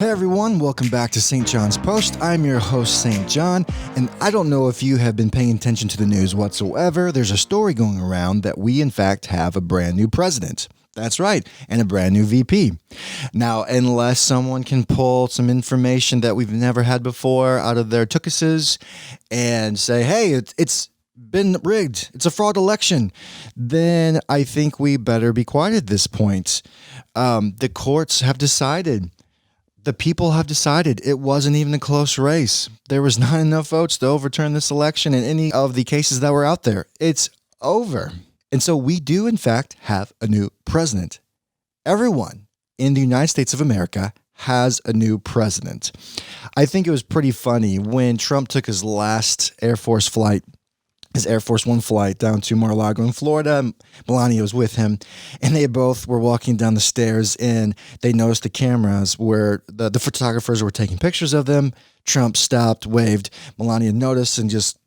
Hey everyone, welcome back to St. John's Post. I'm your host, St. John, and I don't know if you have been paying attention to the news whatsoever. There's a story going around that we, in fact, have a brand new president. That's right, and a brand new VP. Now, unless someone can pull some information that we've never had before out of their tukuses and say, hey, it's been rigged, it's a fraud election, then I think we better be quiet at this point. The courts have decided. The people have decided it wasn't even a close race. There was not enough votes to overturn this election in any of the cases that were out there. It's over. And so we do, in fact, have a new president. Everyone in the United States of America has a new president. I think it was pretty funny when Trump took his last Air Force One flight down to Mar-a-Lago in Florida. Melania was with him, and they both were walking down the stairs, and they noticed the cameras where the photographers were taking pictures of them. Trump stopped, waved. Melania noticed and just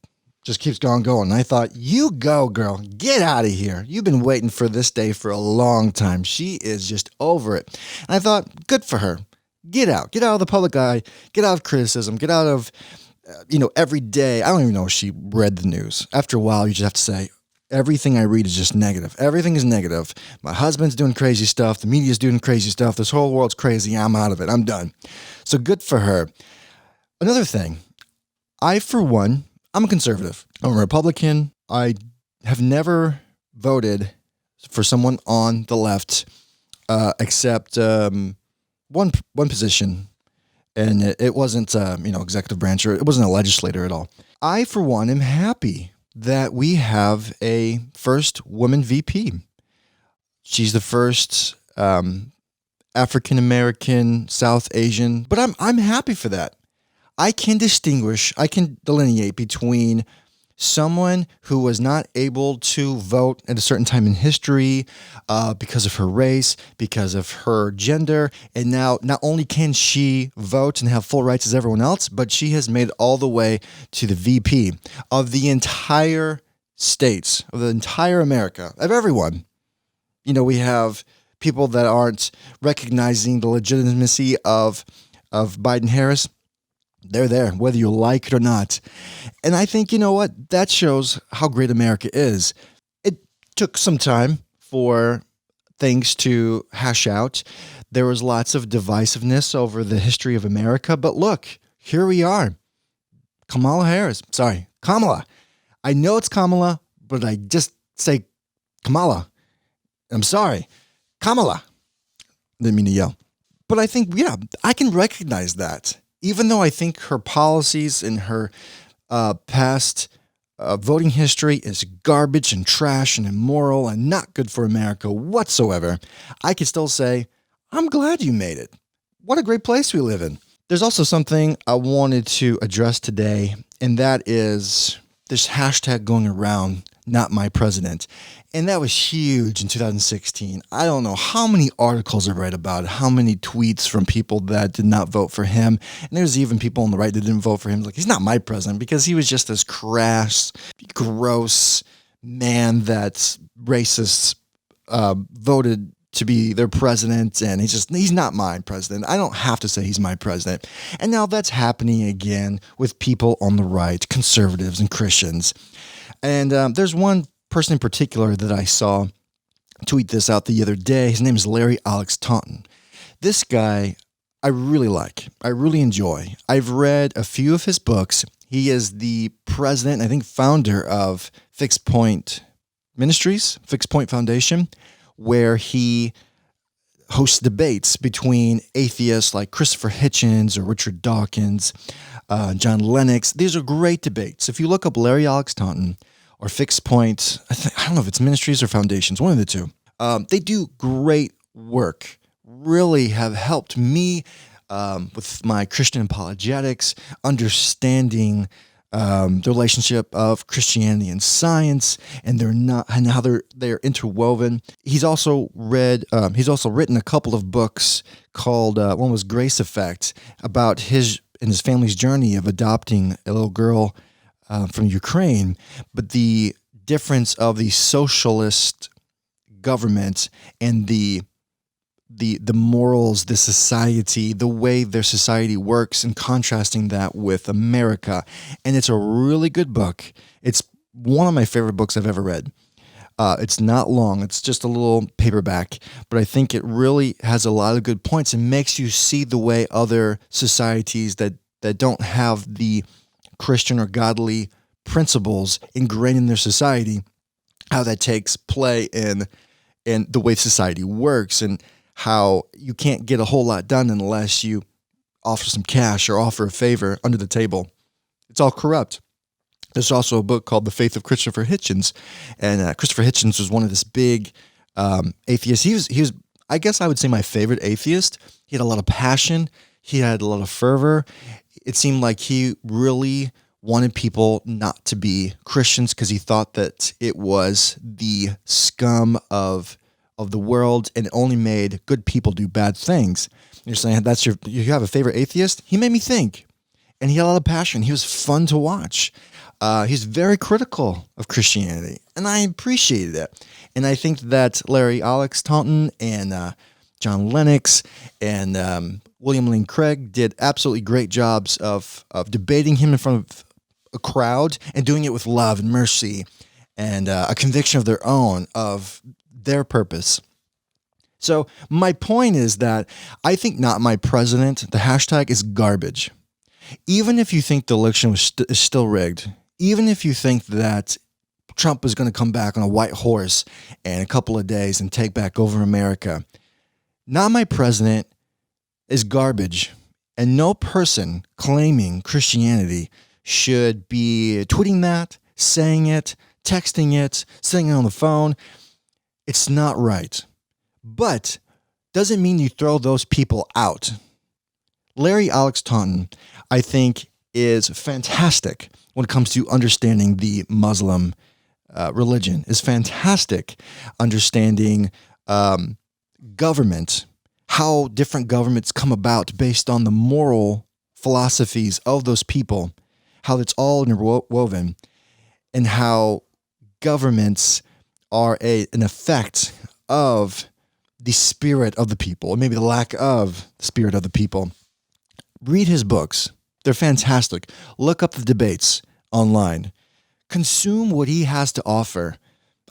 keeps going. And I thought, you go, girl. Get out of here. You've been waiting for this day for a long time. She is just over it. And I thought, good for her. Get out. Get out of the public eye. Get out of criticism. Get out of... every day, I don't even know if she read the news. After a while, you just have to say, everything I read is just negative. Everything is negative. My husband's doing crazy stuff. The media's doing crazy stuff. This whole world's crazy. I'm out of it. I'm done. So good for her. Another thing, for one, I'm a conservative. I'm a Republican. I have never voted for someone on the left except one position. And it wasn't, executive branch, or it wasn't a legislator at all. I, for one, am happy that we have a first woman VP. She's the first African-American, South Asian, but I'm happy for that. I can delineate between someone who was not able to vote at a certain time in history because of her race, because of her gender, and now not only can she vote and have full rights as everyone else, but she has made it all the way to the VP of the entire states, of the entire America, of everyone. We have people that aren't recognizing the legitimacy of Biden-Harris. They're there, whether you like it or not. And I think, you know what? That shows how great America is. It took some time for things to hash out. There was lots of divisiveness over the history of America. But look, here we are. Kamala. I know it's Kamala, but I just say Kamala. I'm sorry. Kamala. Didn't mean to yell. But I think, I can recognize that. Even though I think her policies and her past voting history is garbage and trash and immoral and not good for America whatsoever, I can still say, I'm glad you made it. What a great place we live in. There's also something I wanted to address today, and that is this hashtag going around, not my president. And that was huge in 2016. I don't know how many articles I read about it, how many tweets from people that did not vote for him. And there's even people on the right that didn't vote for him. Like, he's not my president because he was just this crass, gross man that racists voted to be their president. And he's not my president. I don't have to say he's my president. And now that's happening again with people on the right, conservatives and Christians. And there's one person in particular that I saw tweet this out the other day. His name is Larry Alex Taunton. This guy I really like. I really enjoy. I've read a few of his books. He is the president, I think founder of Fixed Point Ministries, Fixed Point Foundation, where he hosts debates between atheists like Christopher Hitchens or Richard Dawkins, John Lennox. These are great debates. If you look up Larry Alex Taunton or Fixed Point, I don't know if it's ministries or foundations, one of the two. They do great work, really have helped me with my Christian apologetics, understanding the relationship of Christianity and science, and how they're interwoven. He's also written a couple of books called one was Grace Effect, about his and his family's journey of adopting a little girl from Ukraine, but the difference of the socialist government and the the morals, the society, the way their society works, and contrasting that with America. And it's a really good book. It's one of my favorite books I've ever read. It's not long. It's just a little paperback, but I think it really has a lot of good points and makes you see the way other societies that don't have the Christian or godly principles ingrained in their society, how that takes play in the way society works, and how you can't get a whole lot done unless you offer some cash or offer a favor under the table. It's all corrupt. There's also a book called The Faith of Christopher Hitchens, and Christopher Hitchens was one of this big atheists. He was, I guess I would say, my favorite atheist. He had a lot of passion. He had a lot of fervor. It seemed like he really wanted people not to be Christians because he thought that it was the scum of the world and it only made good people do bad things. You're saying you have a favorite atheist? He made me think, and he had a lot of passion. He was fun to watch. He's very critical of Christianity, and I appreciated it. And I think that Larry Alex Taunton and John Lennox and William Lane Craig did absolutely great jobs of debating him in front of a crowd and doing it with love and mercy and a conviction of their own, of their purpose. So my point is that I think Not My President, the hashtag, is garbage. Even if you think the election is still rigged, even if you think that Trump is going to come back on a white horse in a couple of days and take back over America, Not My President is garbage. And no person claiming Christianity should be tweeting that, saying it, texting it, saying it on the phone. It's not right. But doesn't mean you throw those people out. Larry Alex Taunton, I think, is fantastic when it comes to understanding the Muslim religion, is fantastic understanding government, how different governments come about based on the moral philosophies of those people, how it's all interwoven, and how governments are an effect of the spirit of the people, or maybe the lack of the spirit of the people. Read his books. They're fantastic. Look up the debates online. Consume what he has to offer.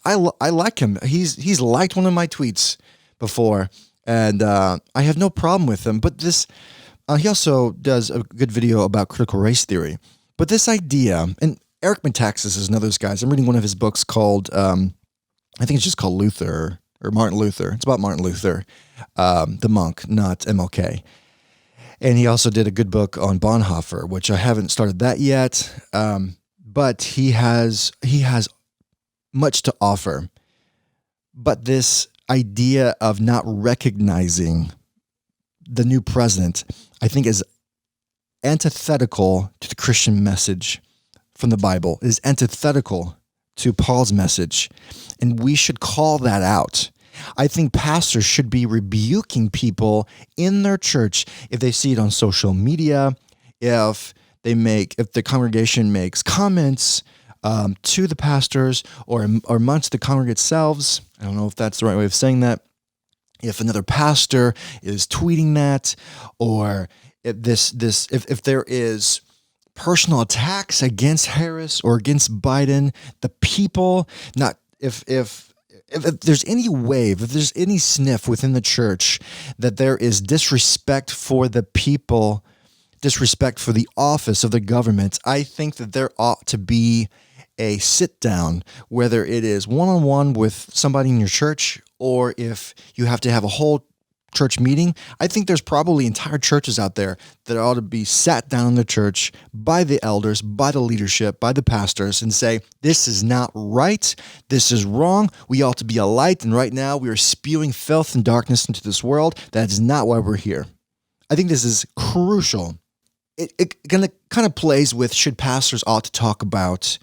I like him. He's liked one of my tweets before, and I have no problem with him. But this, he also does a good video about critical race theory. But this idea, and Eric Metaxas is another of those guys. I'm reading one of his books called, I think it's just called Luther, or Martin Luther. It's about Martin Luther, the monk, not MLK. And he also did a good book on Bonhoeffer, which I haven't started that yet. But he has much to offer. But this idea of not recognizing the new president, I think, is antithetical to the Christian message from the Bible. It is antithetical to Paul's message. And we should call that out. I think pastors should be rebuking people in their church if they see it on social media, if the congregation makes comments to the pastors or amongst the congregate selves. I don't know if that's the right way of saying that. If another pastor is tweeting that, or if there is personal attacks against Harris or against Biden, the people, not if there's any wave, if there's any sniff within the church that there is disrespect for the people, disrespect for the office of the government, I think that there ought to be a sit down, whether it is one-on-one with somebody in your church or if you have to have a whole church meeting. I think there's probably entire churches out there that ought to be sat down in the church by the elders, by the leadership, by the pastors, and say, this is not right. This is wrong. We ought to be a light. And right now we are spewing filth and darkness into this world. That is not why we're here. I think this is crucial. It kind of plays with, should pastors ought to talk about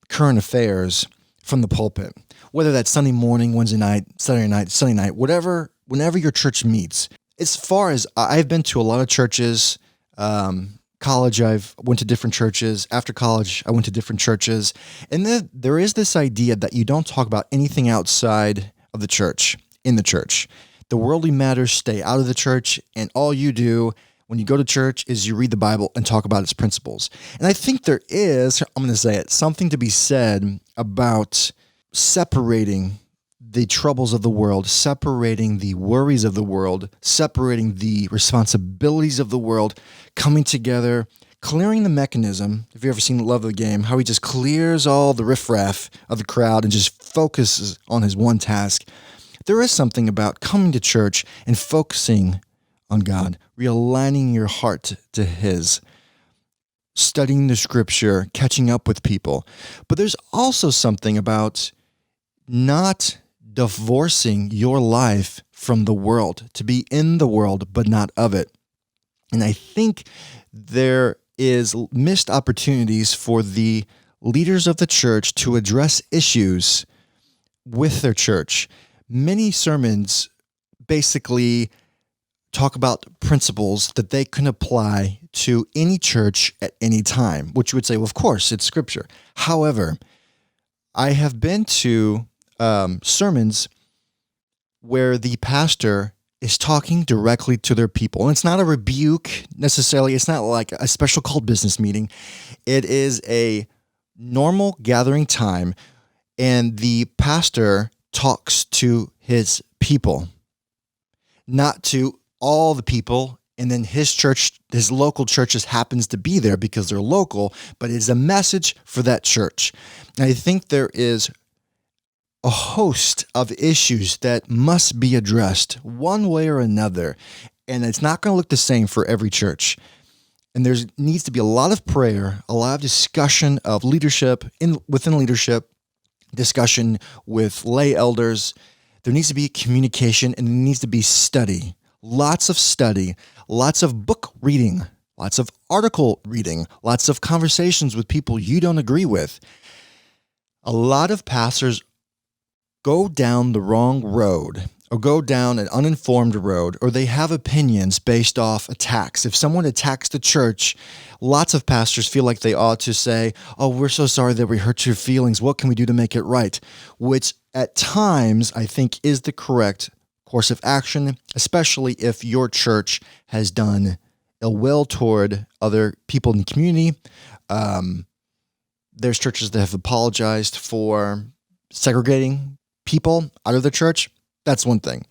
current affairs from the pulpit, whether that's Sunday morning, Wednesday night, Saturday night, Sunday night, whenever your church meets. As far as I've been to a lot of churches, college, I've went to different churches. After college, I went to different churches. And then there is this idea that you don't talk about anything outside of the church, in the church. the worldly matters stay out of the church, and all you do when you go to church is you read the Bible and talk about its principles. And I think there is, I'm going to say it, something to be said about separating the troubles of the world, separating the worries of the world, separating the responsibilities of the world, coming together, clearing the mechanism. If you've ever seen Love of the Game, how he just clears all the riffraff of the crowd and just focuses on his one task. There is something about coming to church and focusing on God, realigning your heart to His, studying the scripture, catching up with people. But there's also something about not divorcing your life from the world, to be in the world but not of it. And I think there is missed opportunities for the leaders of the church to address issues with their church. Many sermons basically talk about principles that they can apply to any church at any time, which you would say, well, of course, it's scripture. However, I have been to sermons where the pastor is talking directly to their people. And it's not a rebuke necessarily. It's not like a special called business meeting. It is a normal gathering time, and the pastor talks to his people, not to all the people, and then his church, his local church just happens to be there because they're local, but it's a message for that church. And I think there is a host of issues that must be addressed one way or another, and it's not going to look the same for every church. And there needs to be a lot of prayer, a lot of discussion of leadership within leadership, discussion with lay elders. There needs to be communication, and there needs to be study. Lots of study, lots of book reading, lots of article reading, lots of conversations with people you don't agree with. A lot of pastors go down the wrong road, or go down an uninformed road, or they have opinions based off attacks. If someone attacks the church, lots of pastors feel like they ought to say, oh, we're so sorry that we hurt your feelings. What can we do to make it right? Which at times I think is the correct course of action, especially if your church has done ill will toward other people in the community. There's churches that have apologized for segregating people out of the church. That's one thing.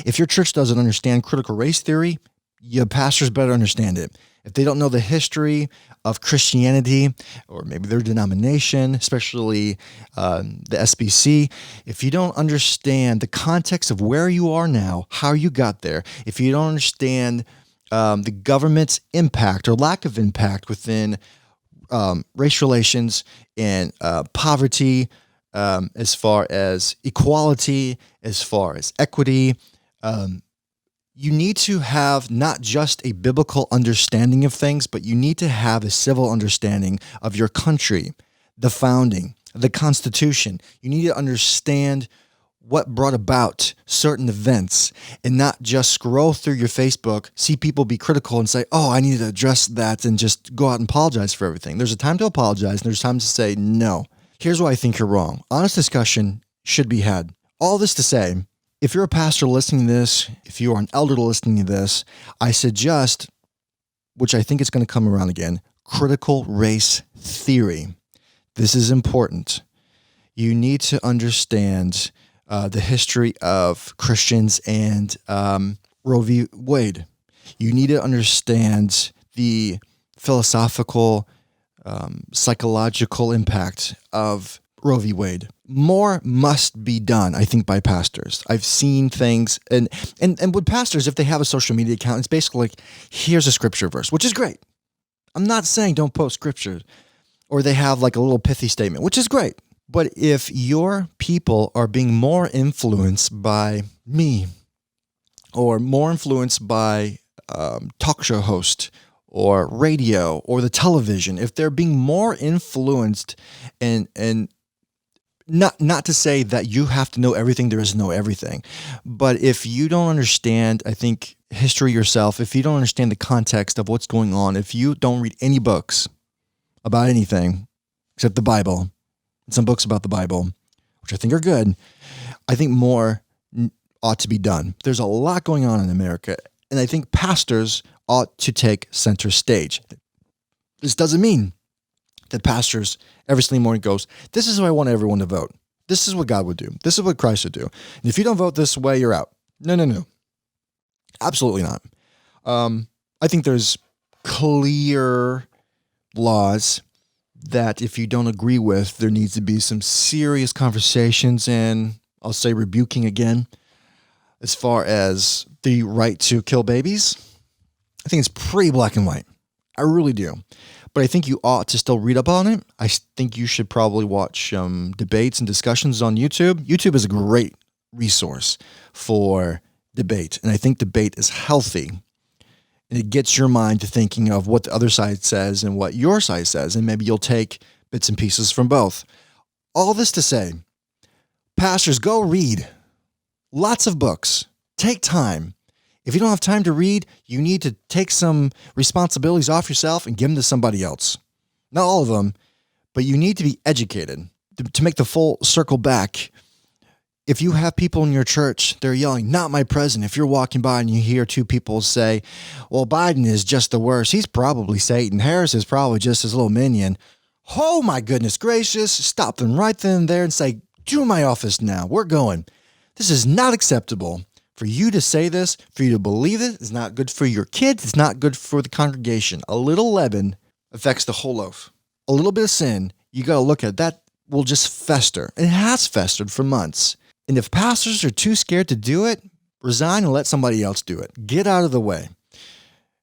If your church doesn't understand critical race theory, your pastors better understand it. If they don't know the history of Christianity, or maybe their denomination, especially the SBC, if you don't understand the context of where you are now, how you got there, if you don't understand the government's impact or lack of impact within race relations and poverty, as far as equality, as far as equity, you need to have not just a biblical understanding of things, but you need to have a civil understanding of your country, the founding, the Constitution. You need to understand what brought about certain events, and not just scroll through your Facebook, see people be critical and say, oh, I need to address that, and just go out and apologize for everything. There's a time to apologize, and there's time to say, no, here's why I think you're wrong. Honest discussion should be had. All this to say, if you're a pastor listening to this, if you are an elder listening to this, I suggest, which I think is going to come around again, critical race theory. This is important. You need to understand the history of Christians and Roe v. Wade. You need to understand the philosophical, psychological impact of Roe v. Wade. More must be done, I think, by pastors. I've seen things, and with pastors, if they have a social media account, it's basically like, here's a scripture verse, which is great. I'm not saying don't post scripture, or they have like a little pithy statement, which is great. But if your people are being more influenced by me, or more influenced by talk show host, or radio, or the television, if they're being more influenced, and not to say that you have to know everything there is to know everything, but if you don't understand, I think, history yourself, if you don't understand the context of what's going on, if you don't read any books about anything except the Bible, and some books about the Bible, which I think are good, I think more ought to be done. There's a lot going on in America, and I think pastors ought to take center stage. This doesn't mean that pastors every single morning goes, this is how I want everyone to vote. This is what God would do. This is what Christ would do. And if you don't vote this way, you're out. No. Absolutely not. I think there's clear laws that if you don't agree with, there needs to be some serious conversations and I'll say rebuking again. As far as the right to kill babies, I think it's pretty black and white. I really do. But I think you ought to still read up on it. I think you should probably watch debates and discussions on YouTube. YouTube is a great resource for debate. And I think debate is healthy. And it gets your mind to thinking of what the other side says and what your side says. And maybe you'll take bits and pieces from both. All this to say, pastors, go read. Lots of books. Take time. If you don't have time to read, you need to take some responsibilities off yourself and give them to somebody else. Not all of them, but you need to be educated. To make the full circle back, if you have people in your church, they're yelling, not my president. If you're walking by and you hear two people say, well, Biden is just the worst. He's probably Satan. Harris is probably just his little minion. Oh, my goodness gracious. Stop them right then and there and say, to my office now. We're going. This is not acceptable. For you to say this, for you to believe it, is not good for your kids. It's not good for the congregation. A little leaven affects the whole loaf. A little bit of sin, you got to look at that, will just fester. It has festered for months. And if pastors are too scared to do it, resign and let somebody else do it. Get out of the way.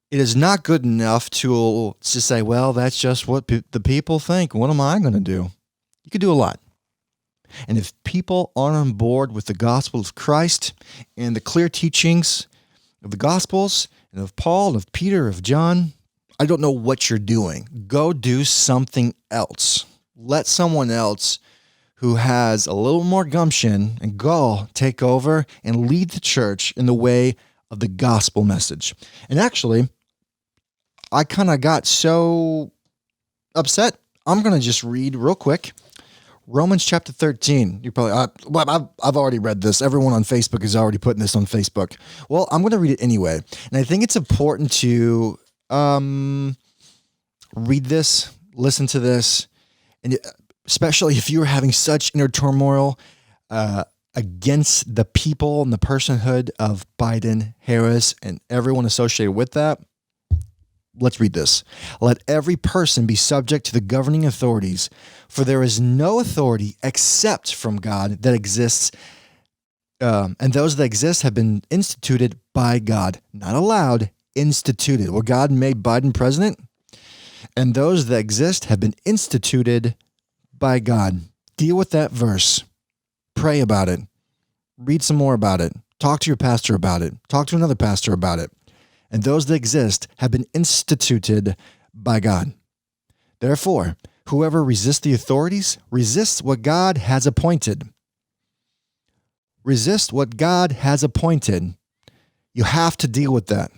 It is not good enough to say, well, that's just what the people think. What am I going to do? You could do a lot. And if people aren't on board with the gospel of Christ and the clear teachings of the gospels and of Paul, of Peter, of John, I don't know what you're doing. Go do something else. Let someone else who has a little more gumption and gall take over and lead the church in the way of the gospel message. And actually, I kind of got so upset. I'm going to just read real quick. Romans chapter 13. You probably, I've already read this. Everyone on Facebook is already putting this on Facebook. Well, I'm going to read it anyway. And I think it's important to read this, listen to this, and especially if you're having such inner turmoil against the people and the personhood of Biden, Harris, and everyone associated with that. Let's read this. Let every person be subject to the governing authorities, for there is no authority except from God that exists, and those that exist have been instituted by God, not allowed, instituted. Well, God made Biden president, and those that exist have been instituted by God. Deal with that verse. Pray about it. Read some more about it. Talk to your pastor about it. Talk to another pastor about it. And those that exist have been instituted by God. Therefore, whoever resists the authorities resists what God has appointed. Resist what God has appointed. You have to deal with that.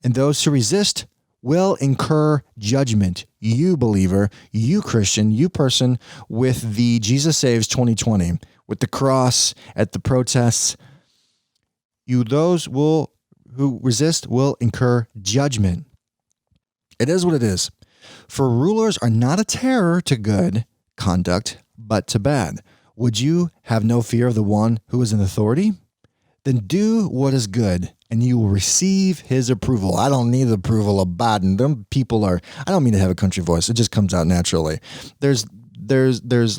And those who resist will incur judgment. You believer, you Christian, you person with the Jesus Saves 2020, with the cross at the protests, who resist will incur judgment. It is what it is. For rulers are not a terror to good conduct, but to bad. Would you have no fear of the one who is in authority? Then do what is good, and you will receive his approval. I don't need the approval of Biden. Them people are, I don't mean to have a country voice. It just comes out naturally. There's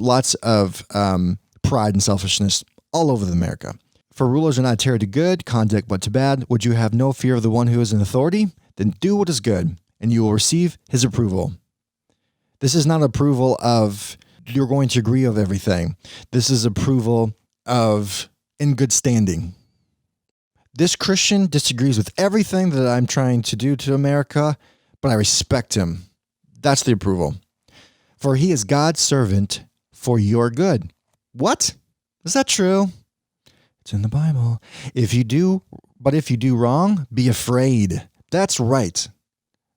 lots of pride and selfishness all over America. For rulers are not a terror to good conduct, but to bad. Would you have no fear of the one who is in authority? Then do what is good, and you will receive his approval. This is not approval of you're going to agree of everything. This is approval of in good standing. This Christian disagrees with everything that I'm trying to do to America, but I respect him. That's the approval. For he is God's servant for your good. What? Is that true? It's in the Bible. If you do wrong, be afraid. That's right.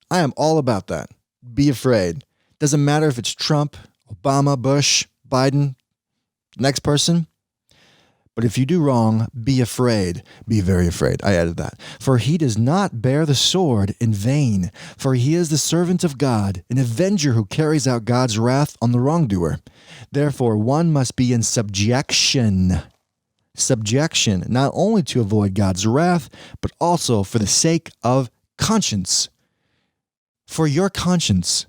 I am all about that. Be afraid. Doesn't matter if it's Trump, Obama, Bush, Biden, next person. But if you do wrong, be afraid. Be very afraid. I added that. For he does not bear the sword in vain, for he is the servant of God, an avenger who carries out God's wrath on the wrongdoer. Therefore, one must be in subjection. Subjection, not only to avoid God's wrath, but also for the sake of conscience. For your conscience.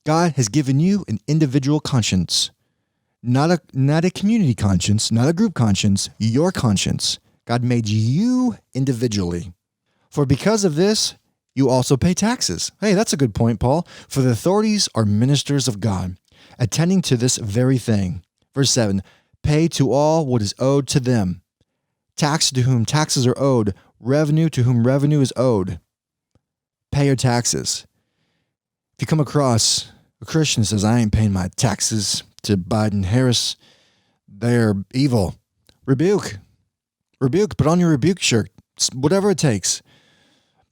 God has given you an individual conscience. Not a community conscience, not a group conscience, your conscience. God made you individually. For because of this, you also pay taxes. Hey, that's a good point, Paul. For the authorities are ministers of God, attending to this very thing. Verse 7, pay to all what is owed to them. Tax to whom taxes are owed, revenue to whom revenue is owed. Pay your taxes. If you come across a Christian who says, I ain't paying my taxes to Biden, Harris, they're evil. Rebuke. Put on your rebuke shirt. Whatever it takes.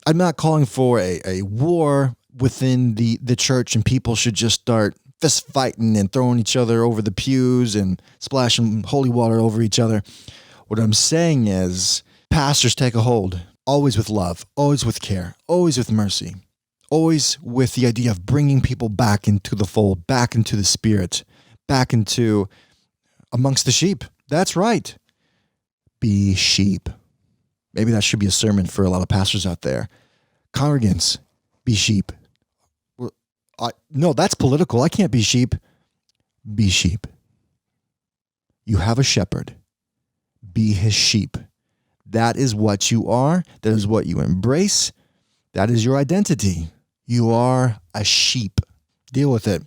I'm not calling for a war within the church and people should just start fist fighting and throwing each other over the pews and splashing holy water over each other. What I'm saying is pastors take a hold, always with love, always with care, always with mercy, always with the idea of bringing people back into the fold, back into the spirit, back into amongst the sheep. That's right. Be sheep. Maybe that should be a sermon for a lot of pastors out there. Congregants, be sheep. No, that's political. I can't be sheep. Be sheep. You have a shepherd. Be his sheep. That is what you are. That is what you embrace. That is your identity. You are a sheep. Deal with it.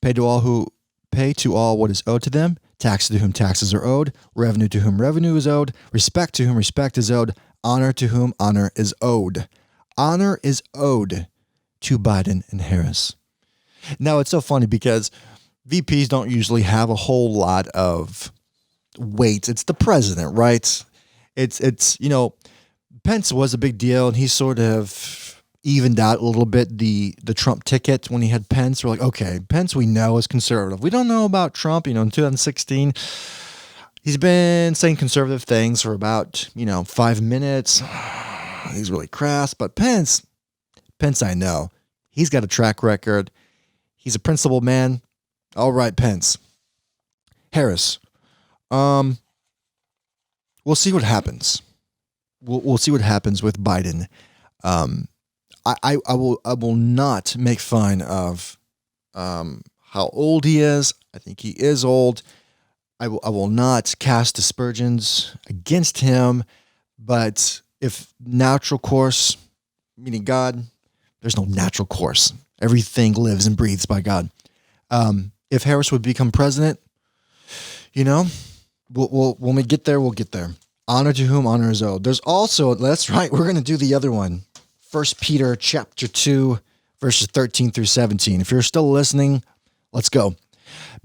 Pay to all what is owed to them. Tax to whom taxes are owed. Revenue to whom revenue is owed. Respect to whom respect is owed. Honor to whom honor is owed. Honor is owed to Biden and Harris. Now, it's so funny because VPs don't usually have a whole lot of weight. It's the president, right? It's Pence was a big deal, and he sort of evened out a little bit the Trump ticket when he had Pence. We're like, okay, Pence we know is conservative. We don't know about Trump. In 2016, he's been saying conservative things for about 5 minutes. He's really crass, but Pence I know. He's got a track record. He's a principled man. All right, Pence. Harris. We'll see what happens. We'll see what happens with Biden. I will not make fun of how old he is. I think he is old. I will not cast aspersions against him. But if natural course, meaning God, there's no natural course. Everything lives and breathes by God. If Harris would become president, when we get there, we'll get there. Honor to whom honor is owed. There's also, that's right, we're going to do the other one. 1 Peter chapter 2, verses 13 through 17. If you're still listening, let's go.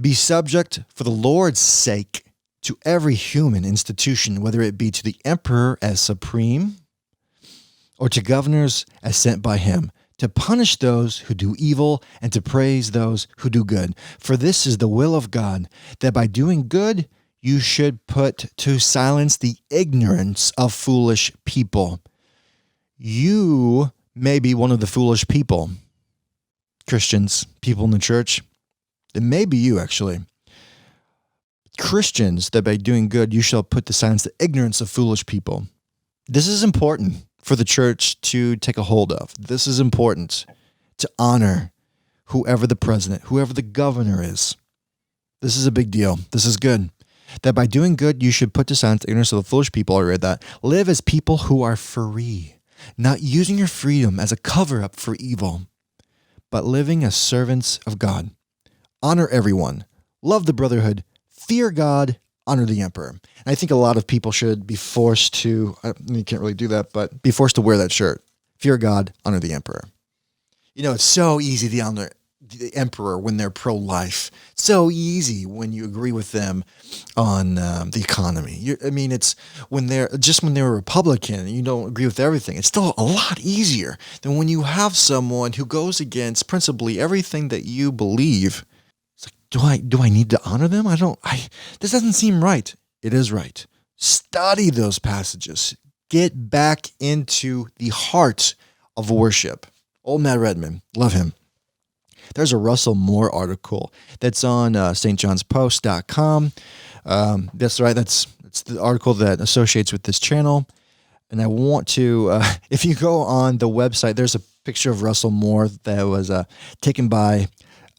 Be subject for the Lord's sake to every human institution, whether it be to the emperor as supreme or to governors as sent by him, to punish those who do evil and to praise those who do good. For this is the will of God, that by doing good you should put to silence the ignorance of foolish people. You may be one of the foolish people. Christians, people in the church. It may be you, actually. Christians, that by doing good you shall put to silence the ignorance of foolish people. This is important for the church to take a hold of. This is important to honor whoever the president, whoever the governor is. This is a big deal. This is good. That by doing good you should put to silence the ignorance of the foolish people. I read that. Live as people who are free, not using your freedom as a cover-up for evil, but living as servants of God. Honor everyone. Love the brotherhood. Fear God. Honor the emperor. And I think a lot of people should be forced to, you can't really do that, but be forced to wear that shirt. Fear God. Honor the emperor. It's so easy to honor the emperor when they're pro-life. It's so easy when you agree with them on the economy. It's when they're a Republican and you don't agree with everything. It's still a lot easier than when you have someone who goes against principally everything that you believe. It's like, do I need to honor them? This doesn't seem right. It is right. Study those passages. Get back into the heart of worship. Old Matt Redman, love him. There's a Russell Moore article that's on stjohnspost.com. That's right. It's the article that associates with this channel. And I want to, if you go on the website, there's a picture of Russell Moore that was taken by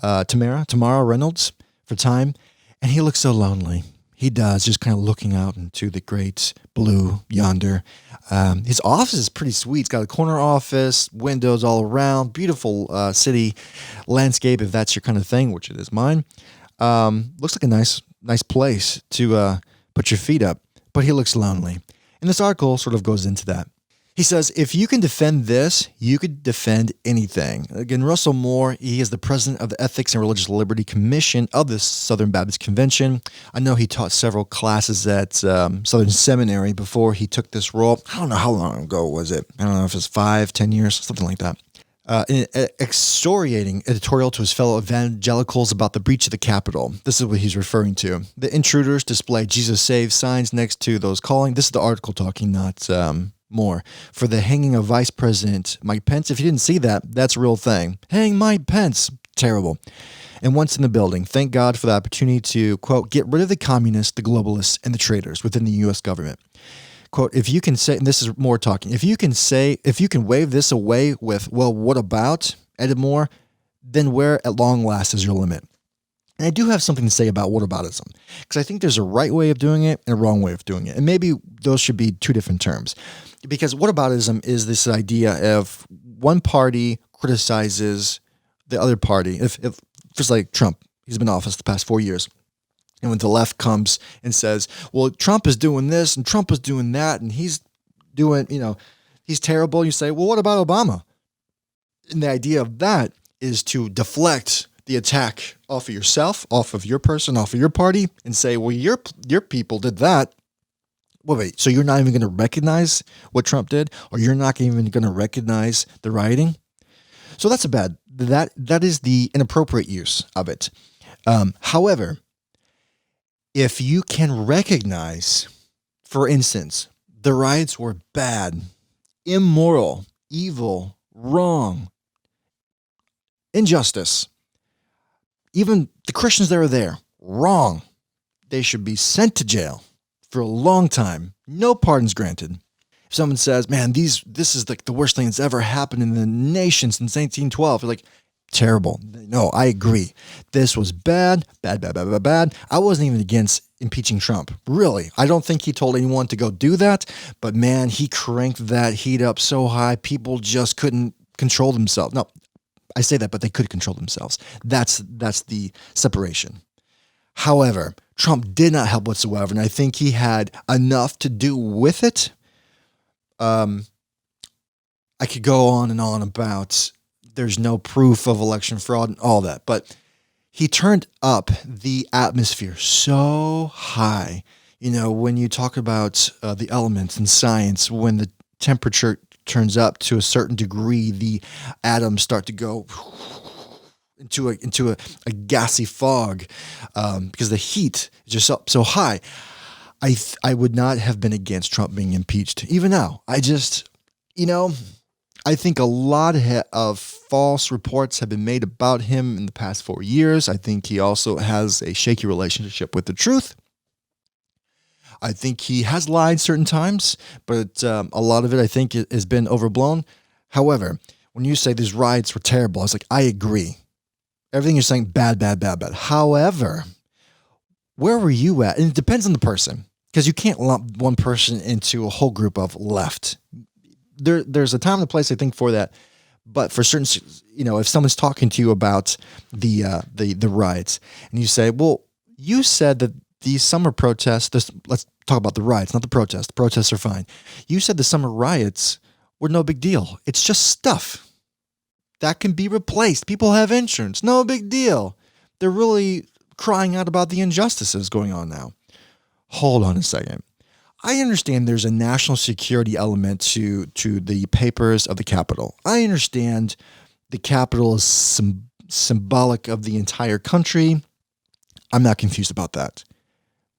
Tamara Reynolds for Time. And he looks so lonely. He does, just kind of looking out into the great blue yonder. His office is pretty sweet. It's got a corner office, windows all around, beautiful city landscape, if that's your kind of thing, which it is mine. Looks like a nice place to put your feet up, but he looks lonely. And this article sort of goes into that. He says, if you can defend this, you could defend anything. Again, Russell Moore, he is the president of the Ethics and Religious Liberty Commission of the Southern Baptist Convention. I know he taught several classes at Southern Seminary before he took this role. I don't know how long ago was it. I don't know if it's 5, 10 years, something like that. In an excoriating editorial to his fellow evangelicals about the breach of the Capitol. This is what he's referring to. The intruders display Jesus saves signs next to those calling. This is the article talking, not Moore. For the hanging of Vice President Mike Pence. If you didn't see that, that's a real thing. Hang Mike Pence. Terrible. And once in the building, thank God for the opportunity to, quote, get rid of the communists, the globalists, and the traitors within the U.S. government. Quote, if you can say, and this is Moore talking, if you can wave this away with, well, what about, added Moore, then where at long last is your limit? And I do have something to say about whataboutism, because I think there's a right way of doing it and a wrong way of doing it. And maybe those should be two different terms. Because whataboutism is this idea of one party criticizes the other party. If just like Trump, he's been in office the past 4 years. And when the left comes and says, well, Trump is doing this and Trump is doing that and he's doing, he's terrible. You say, well, what about Obama? And the idea of that is to deflect the attack off of yourself, off of your person, off of your party, and say, well, your people did that. Well, wait, so you're not even going to recognize what Trump did, or you're not even going to recognize the rioting? So that's that is the inappropriate use of it. However, if you can recognize, for instance, the riots were bad, immoral, evil, wrong, injustice, even the Christians that are there, wrong, they should be sent to jail for a long time. No pardons granted. If someone says, man, this is like the worst thing that's ever happened in the nation since 1912, you're like, terrible. No, I agree. This was bad. I wasn't even against impeaching Trump. Really. I don't think he told anyone to go do that, but man, he cranked that heat up so high, people just couldn't control themselves. No, I say that, but they could control themselves. That's the separation. However, Trump did not help whatsoever, and I think he had enough to do with it. I could go on and on about there's no proof of election fraud and all that, but he turned up the atmosphere so high. When you talk about the elements in science, when the temperature turns up to a certain degree, the atoms start to go into a gassy fog because the heat is just up so high. I would not have been against Trump being impeached. Even now, I think a lot of false reports have been made about him in the past 4 years. I think he also has a shaky relationship with the truth. I think he has lied certain times, but a lot of it, I think, has been overblown. However, when you say these riots were terrible, I was like, I agree. Everything you're saying, bad. However, where were you at? And it depends on the person, because you can't lump one person into a whole group of left. There's a time and a place, I think, for that. But for certain, if someone's talking to you about the riots, and you say, well, you said that these summer protests, let's talk about the riots, not the protests. The protests are fine. You said the summer riots were no big deal. It's just stuff that can be replaced. People have insurance. No big deal. They're really crying out about the injustices going on now. Hold on a second. I understand there's a national security element to the papers of the Capitol. I understand the Capitol is symbolic of the entire country. I'm not confused about that.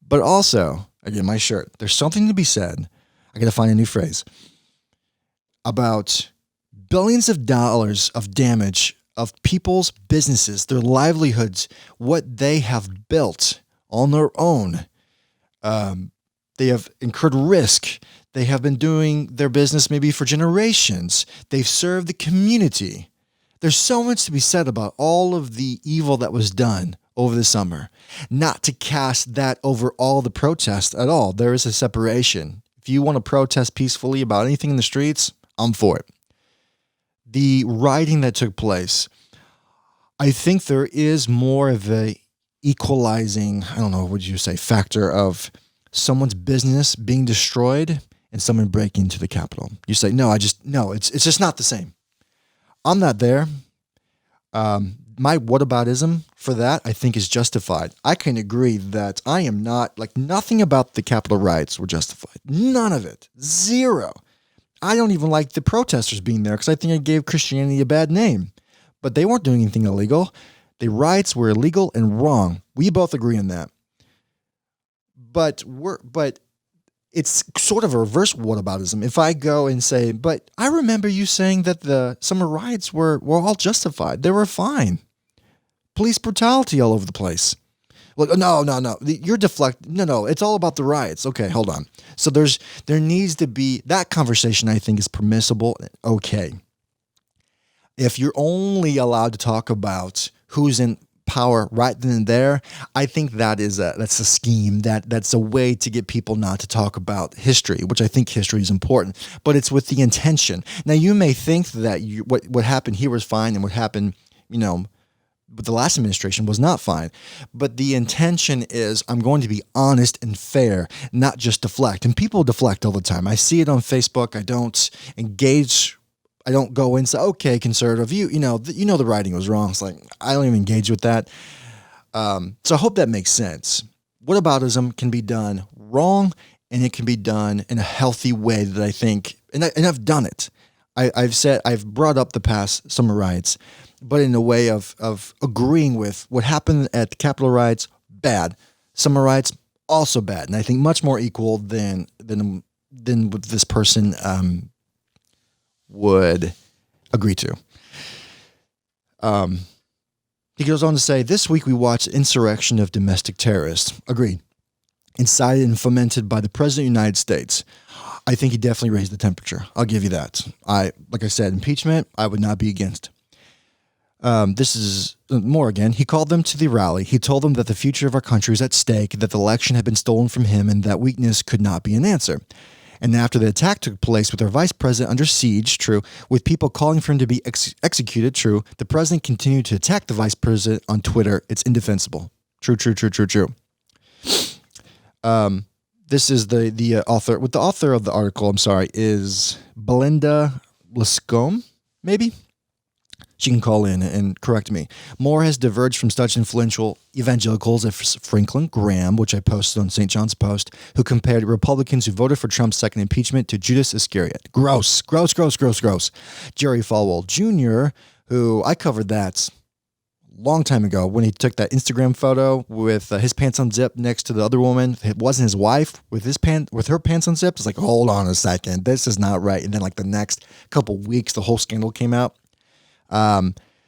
But also, again, my shirt. There's something to be said. I got to find a new phrase about billions of dollars of damage of people's businesses, their livelihoods, what they have built on their own. They have incurred risk. They have been doing their business maybe for generations. They've served the community. There's so much to be said about all of the evil that was done over the summer, not to cast that over all the protests at all. There is a separation. If you want to protest peacefully about anything in the streets, I'm for it. The rioting that took place, I think there is more of a equalizing, I don't know, what would you say, factor of someone's business being destroyed and someone breaking into the Capitol. You say, no, it's just not the same. I'm not there. My whataboutism for that, I think, is justified. I can agree that I am not, nothing about the Capitol riots were justified. None of it. Zero. I don't even like the protesters being there because I think it gave Christianity a bad name. But they weren't doing anything illegal. The riots were illegal and wrong. We both agree on that. But it's sort of a reverse whataboutism. If I go and say, but I remember you saying that the summer riots were all justified. They were fine. Police brutality all over the place. Look, no. You're deflecting. No, it's all about the riots. Okay, hold on. So there needs to be, that conversation I think is permissible. Okay. If you're only allowed to talk about who's in power right then and there, I think that's a scheme. That's a way to get people not to talk about history, which I think history is important, but it's with the intention. Now you may think that what happened here was fine and what happened, with the last administration was not fine, but the intention is I'm going to be honest and fair, not just deflect. And people deflect all the time. I see it on Facebook. I don't engage. I don't go and say, okay, conservative, the writing was wrong. It's like, I don't even engage with that. So I hope that makes sense. Whataboutism can be done wrong and it can be done in a healthy way that I think, and I've done it. I've brought up the past summer riots, but in a way of agreeing with what happened at the Capitol riots, bad. Summer riots, also bad. And I think much more equal than what this person would agree to. He goes on to say, this week we watched Insurrection of Domestic Terrorists. Agreed. Incited and fomented by the President of the United States. I think he definitely raised the temperature. I'll give you that. Like I said, impeachment, I would not be against. This is more again. He called them to the rally. He told them that the future of our country is at stake, that the election had been stolen from him, and that weakness could not be an answer. And after the attack took place with our vice president under siege, true, with people calling for him to be executed, true, the president continued to attack the vice president on Twitter. It's indefensible. True. This is the author. With the author of the article, is Belinda Lascombe, maybe? She can call in and correct me. Moore has diverged from such influential evangelicals as Franklin Graham, which I posted on St. John's Post, who compared Republicans who voted for Trump's second impeachment to Judas Iscariot. Gross. Jerry Falwell Jr., who I covered that a long time ago when he took that Instagram photo with his pants unzipped next to the other woman. It wasn't his wife with her pants unzipped. It's like, hold on a second. This is not right. And then the next couple weeks, the whole scandal came out.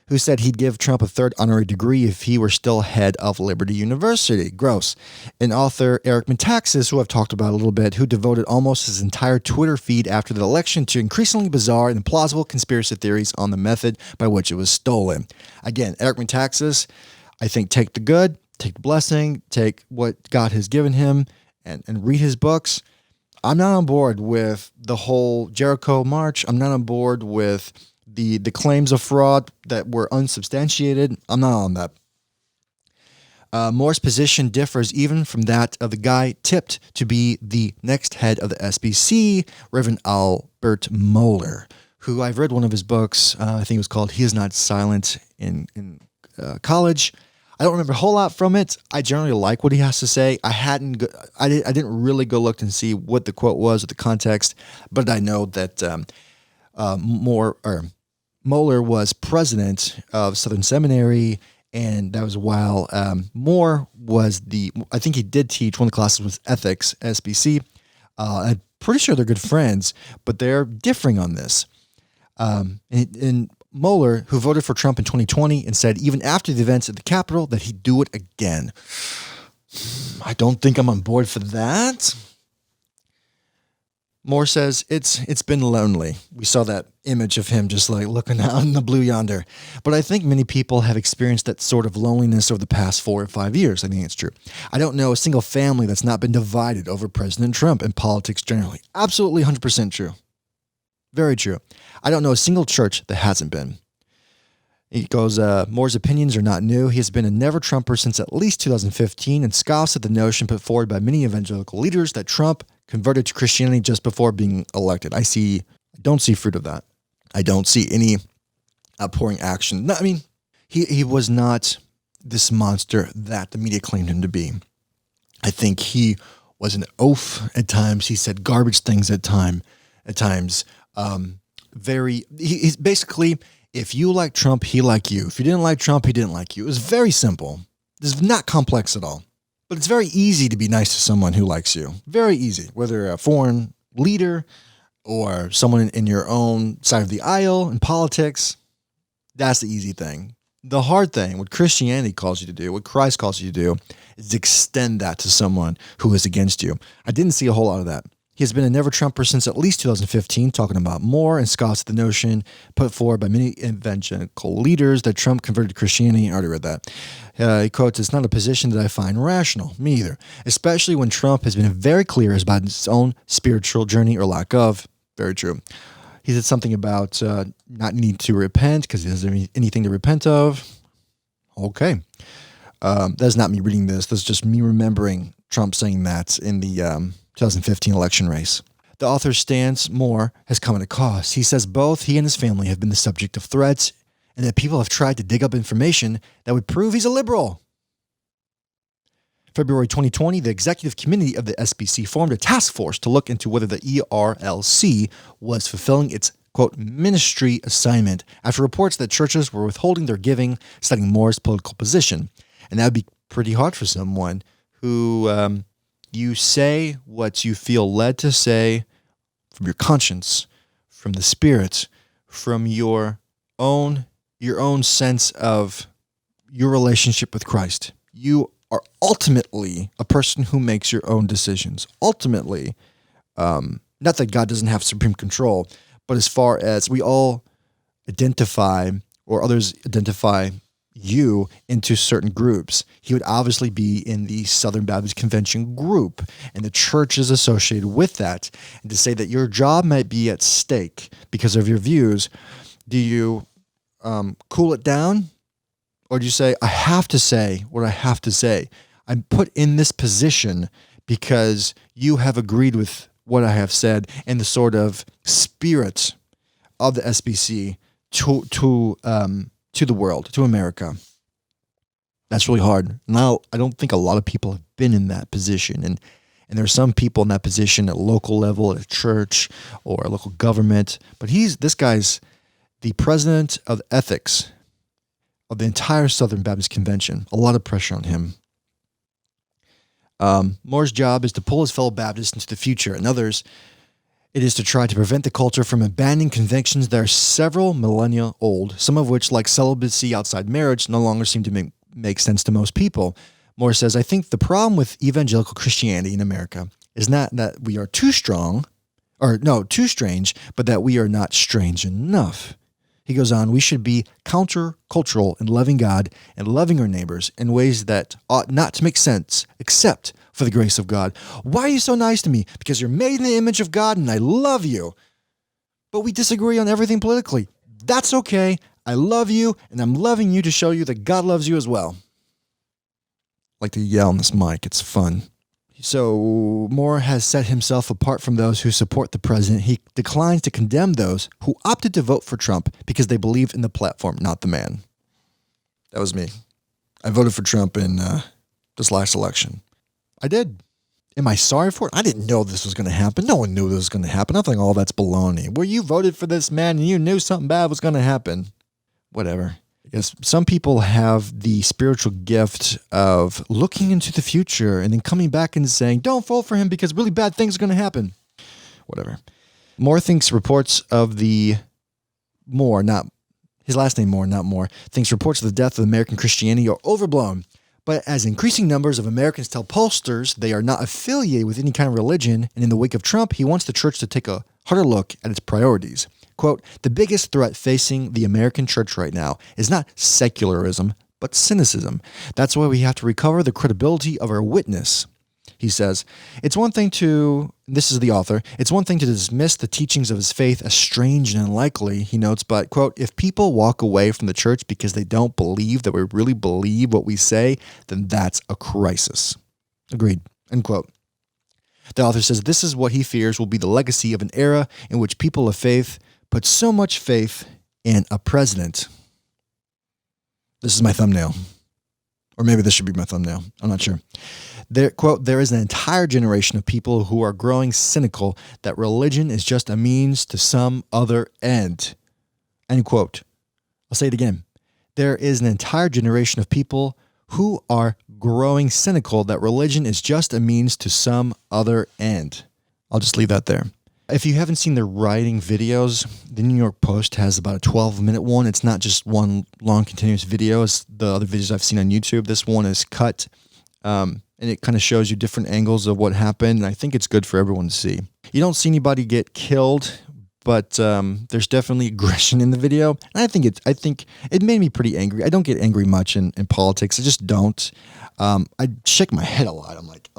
Who said he'd give Trump a third honorary degree if he were still head of Liberty University. Gross. And author Eric Metaxas, who I've talked about a little bit, who devoted almost his entire Twitter feed after the election to increasingly bizarre and implausible conspiracy theories on the method by which it was stolen. Again, Eric Metaxas, I think take the good, take the blessing, take what God has given him, and read his books. I'm not on board with the whole Jericho March. I'm not on board with the claims of fraud that were unsubstantiated. I'm not on that. Moore's position differs even from that of the guy tipped to be the next head of the SBC, Reverend Albert Mohler, who I've read one of his books. I think it was called He Is Not Silent in college. I don't remember a whole lot from it. I generally like what he has to say. I didn't really go look and see what the quote was or the context, but I know that Mohler was president of Southern Seminary, and that was while Moore I think he did teach one of the classes was ethics, SBC. I'm pretty sure they're good friends, but they're differing on this. And Mueller, who voted for Trump in 2020 and said even after the events at the Capitol that he'd do it again. I don't think I'm on board for that. Moore says it's been lonely. We saw that image of him just like looking out in the blue yonder. But I think many people have experienced that sort of loneliness over the past 4 or 5 years. I think it's true. I don't know a single family that's not been divided over President Trump and politics generally. Absolutely 100% true. Very true. I don't know a single church that hasn't been. He goes, Moore's opinions are not new. He has been a never-Trumper since at least 2015 and scoffs at the notion put forward by many evangelical leaders that Trump converted to Christianity just before being elected. I don't see fruit of that. I don't see any outpouring action. No, I mean, he was not this monster that the media claimed him to be. I think he was an oaf at times. He said garbage things at times. He's basically, if you like Trump, he liked you. If you didn't like Trump, he didn't like you. It was very simple. It's not complex at all. But it's very easy to be nice to someone who likes you. Very easy. Whether a foreign leader or someone in your own side of the aisle in politics, that's the easy thing. The hard thing, what Christianity calls you to do, what Christ calls you to do, is extend that to someone who is against you. I didn't see a whole lot of that. He has been a never-Trumper since at least 2015, talking about Moore and scoffs at the notion put forward by many evangelical leaders that Trump converted to Christianity. I already read that. He quotes, "It's not a position that I find rational." Me either. Especially when Trump has been very clear about his own spiritual journey or lack of. Very true. He said something about not needing to repent because he doesn't have anything to repent of. Okay. That's not me reading this. That's just me remembering Trump saying that in the 2015 election race. The author's stance, Moore, has come at a cost. He says both he and his family have been the subject of threats and that people have tried to dig up information that would prove he's a liberal. February 2020, the executive committee of the SBC formed a task force to look into whether the ERLC was fulfilling its, quote, ministry assignment after reports that churches were withholding their giving, citing Moore's political position. And that would be pretty hard for someone who you say what you feel led to say from your conscience, from the Spirit, from your own sense of your relationship with Christ. You are ultimately a person who makes your own decisions. Ultimately, not that God doesn't have supreme control, but as far as we all identify or others identify you into certain groups, he would obviously be in the Southern Baptist Convention group, and the church is associated with that. And to say that your job might be at stake because of your views, do you cool it down? Or do you say, I have to say what I have to say? I'm put in this position because you have agreed with what I have said and the sort of spirit of the SBC to the world, to America. That's really hard. Now, I don't think a lot of people have been in that position. And there are some people in that position at a local level, at a church or a local government. But this guy's the president of ethics of the entire Southern Baptist Convention. A lot of pressure on him. Moore's job is to pull his fellow Baptists into the future, and others, it is to try to prevent the culture from abandoning convictions that are several millennia old, some of which, like celibacy outside marriage, no longer seem to make sense to most people. Moore says, I think the problem with evangelical Christianity in America is not that we are too strange, but that we are not strange enough. He goes on, we should be countercultural in loving God and loving our neighbors in ways that ought not to make sense except for the grace of God. Why are you so nice to me? Because you're made in the image of God and I love you. But we disagree on everything politically. That's okay. I love you and I'm loving you to show you that God loves you as well. I like to yell on this mic. It's fun. So Moore has set himself apart from those who support the president. He declines to condemn those who opted to vote for Trump because they believe in the platform, not the man. That was me. I voted for Trump in this last election. I did. Am I sorry for it? I didn't know this was going to happen. No one knew this was going to happen. I think all that's baloney. Well, you voted for this man and you knew something bad was going to happen. Whatever. Yes, some people have the spiritual gift of looking into the future and then coming back and saying, don't vote for him because really bad things are going to happen. Whatever. Moore thinks reports of the Moore, not his last name Moore, not Moore, thinks reports of the death of American Christianity are overblown. But as increasing numbers of Americans tell pollsters they are not affiliated with any kind of religion, and in the wake of Trump, he wants the church to take a harder look at its priorities. Quote, the biggest threat facing the American church right now is not secularism, but cynicism. That's why we have to recover the credibility of our witness. He says, it's one thing to, this is the author, it's one thing to dismiss the teachings of his faith as strange and unlikely, he notes, but, quote, if people walk away from the church because they don't believe that we really believe what we say, then that's a crisis. Agreed, end quote. The author says this is what he fears will be the legacy of an era in which people of faith put so much faith in a president. This is my thumbnail. Or maybe this should be my thumbnail. I'm not sure. There, quote, there is an entire generation of people who are growing cynical that religion is just a means to some other end. End quote. I'll say it again. There is an entire generation of people who are growing cynical that religion is just a means to some other end. I'll just leave that there. If you haven't seen the writing videos, the New York Post has about a 12-minute one. It's not just one long continuous video. It's the other videos I've seen on YouTube. This one is cut, and it kind of shows you different angles of what happened, and I think it's good for everyone to see. You don't see anybody get killed, but there's definitely aggression in the video, and I think it made me pretty angry. I don't get angry much in politics. I just don't. I shake my head a lot. I'm like,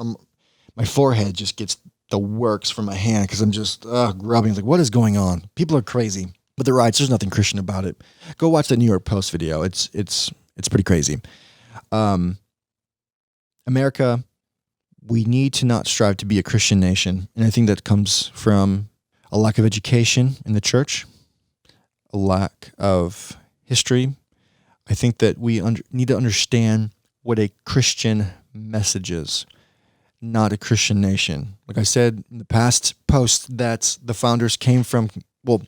my forehead just gets the works from my hand because I'm just grubbing. Like, what is going on? People are crazy, but they're right. There's nothing Christian about it. Go watch the New York Post video. It's pretty crazy. America, we need to not strive to be a Christian nation, and I think that comes from a lack of education in the church, a lack of history. I think that we need to understand what a Christian message is. Not a Christian nation. Like I said in the past post, that the founders came from, well,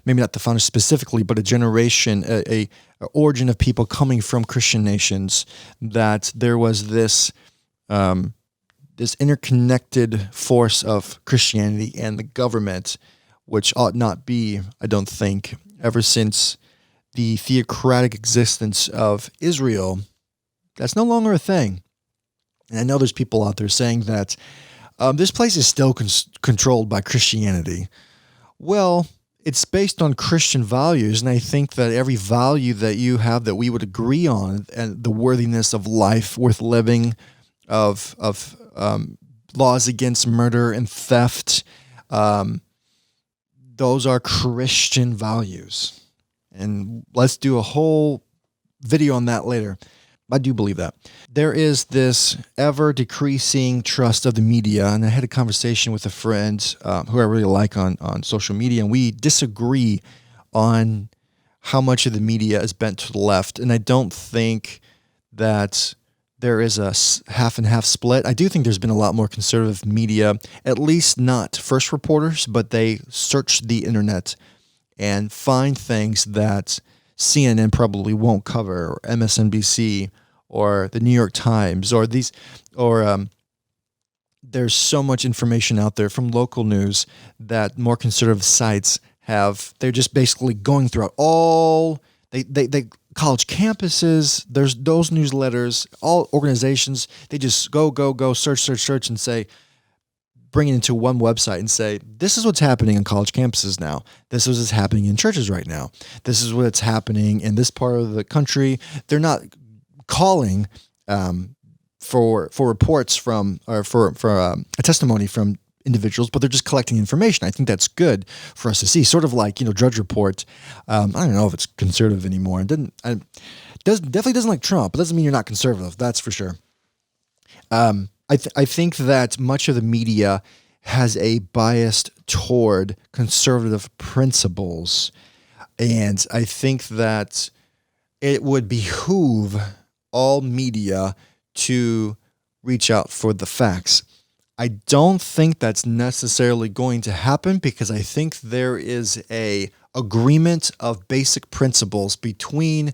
maybe not the founders specifically, but a generation, a origin of people coming from Christian nations, that there was this this interconnected force of Christianity and the government, which ought not be, I don't think, ever since the theocratic existence of Israel. That's no longer a thing. And I know there's people out there saying that this place is still controlled by Christianity. Well, it's based on Christian values, and I think that every value that you have that we would agree on, and the worthiness of life worth living, of laws against murder and theft, those are Christian values. And let's do a whole video on that later. I do believe that. There is this ever-decreasing trust of the media, and I had a conversation with a friend who I really like on social media, and we disagree on how much of the media is bent to the left, and I don't think that there is a half-and-half split. I do think there's been a lot more conservative media, at least not first reporters, but they search the internet and find things that CNN probably won't cover, or MSNBC, or the New York Times, or there's so much information out there from local news that more conservative sites have. They're just basically going throughout all they college campuses. There's those newsletters, all organizations. They just go search and say, bring it into one website and say, this is what's happening on college campuses now. This is what's happening in churches right now. This is what's happening in this part of the country. They're not calling for reports from, or for a testimony from individuals, but they're just collecting information. I think that's good for us to see. Sort of like, Drudge Report. I don't know if it's conservative anymore. Definitely doesn't like Trump. It doesn't mean you're not conservative. That's for sure. I think that much of the media has a bias toward conservative principles, and I think that it would behoove all media to reach out for the facts. I don't think that's necessarily going to happen because I think there is a agreement of basic principles between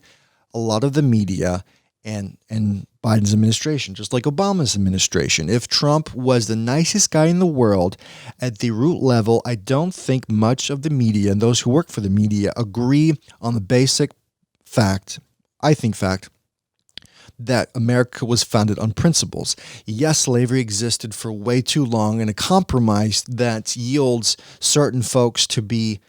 a lot of the media and Biden's administration, just like Obama's administration. If Trump was the nicest guy in the world at the root level, I don't think much of the media and those who work for the media agree on the basic fact, that America was founded on principles. Yes, slavery existed for way too long, and a compromise that yields certain folks to be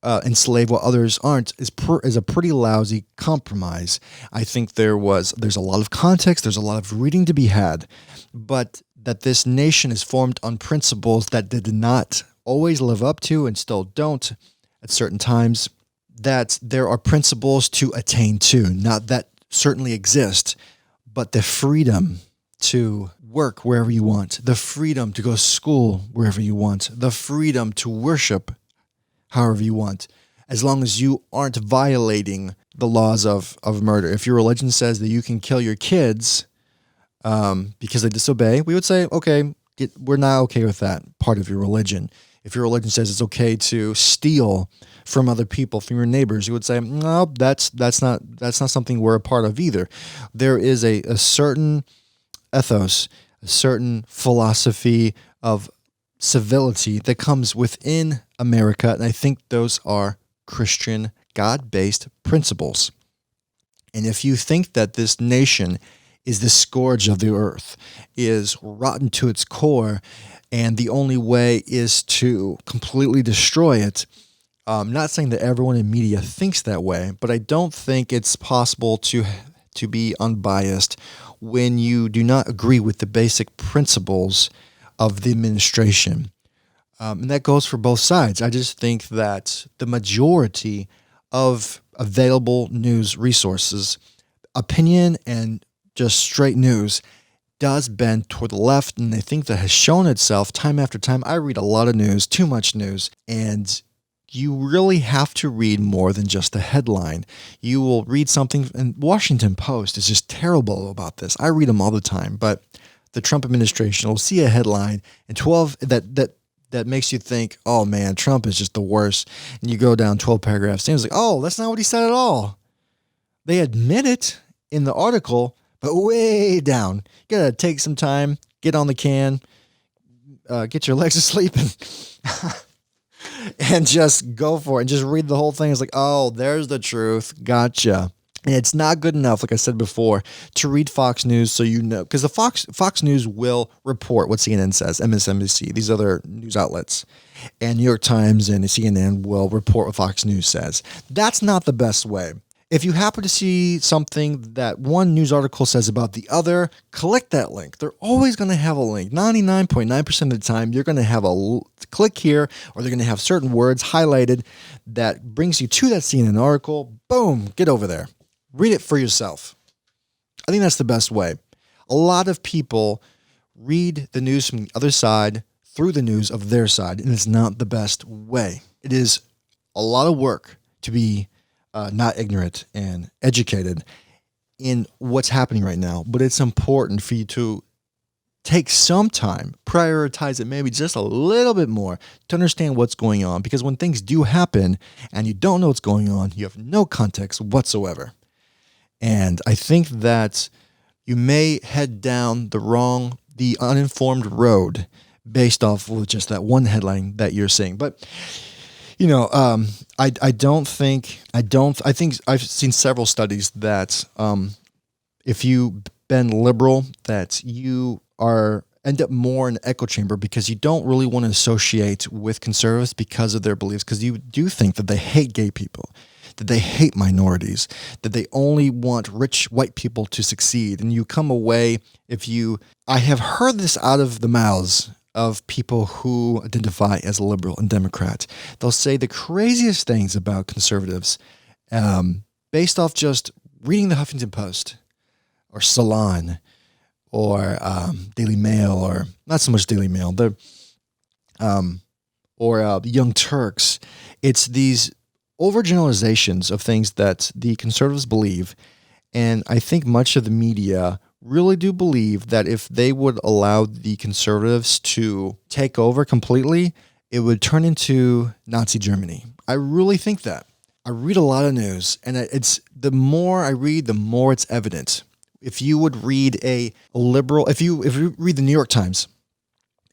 enslaved while others aren't is a pretty lousy compromise. I think there's a lot of context, there's a lot of reading to be had, but that this nation is formed on principles that did not always live up to and still don't at certain times, that there are principles to attain to, not that certainly exist, but the freedom to work wherever you want, the freedom to go to school wherever you want, the freedom to worship however you want, as long as you aren't violating the laws of murder. If your religion says that you can kill your kids because they disobey, we would say, okay, we're not okay with that part of your religion. If your religion says it's okay to steal from other people, from your neighbors, you would say, no, that's not something we're a part of either. There is a certain ethos, a certain philosophy of civility that comes within America, and I think those are Christian, God-based principles. And if you think that this nation is the scourge of the earth, is rotten to its core, and the only way is to completely destroy it, I'm not saying that everyone in media thinks that way, but I don't think it's possible to be unbiased when you do not agree with the basic principles of the administration. And that goes for both sides. I just think that the majority of available news resources, opinion and just straight news, does bend toward the left, and I think that has shown itself time after time. I read a lot of news, too much news, and you really have to read more than just the headline. You will read something, and Washington Post is just terrible about this. I read them all the time, but the Trump administration will see a headline and 12 that makes you think, oh man, Trump is just the worst. And you go down 12 paragraphs and it's like, oh, that's not what he said at all. They admit it in the article, but way down. You gotta take some time, get on the can, get your legs asleep, and just go for it and just read the whole thing. It's like, oh, there's the truth. Gotcha. And it's not good enough, like I said before, to read Fox News so you know, because the Fox News will report what CNN says, MSNBC, these other news outlets, and New York Times and CNN will report what Fox News says. That's not the best way. If you happen to see something that one news article says about the other, click that link. They're always going to have a link. 99.9% of the time, you're going to have a click here, or they're going to have certain words highlighted that brings you to that CNN article. Boom, get over there. Read it for yourself. I think that's the best way. A lot of people read the news from the other side through the news of their side, and it's not the best way. It is a lot of work to be not ignorant and educated in what's happening right now, but it's important for you to take some time, prioritize it maybe just a little bit more to understand what's going on, because when things do happen and you don't know what's going on, you have no context whatsoever. And I think that you may head down the uninformed road based off of just that one headline that you're seeing. But, I think I've seen several studies that if you've been liberal, that you end up more in an echo chamber because you don't really want to associate with conservatives because of their beliefs, because you do think that they hate gay people, that they hate minorities, that they only want rich white people to succeed. And you come away, I have heard this out of the mouths of people who identify as a liberal and Democrat. They'll say the craziest things about conservatives based off just reading the Huffington Post or Salon or Daily Mail, or not so much Daily Mail, or Young Turks. It's these overgeneralizations of things that the conservatives believe, and I think much of the media really do believe that if they would allow the conservatives to take over completely, it would turn into Nazi Germany. I really think that. I read a lot of news, and it's the more I read, the more it's evident. If you would read a liberal, if you read the New York Times,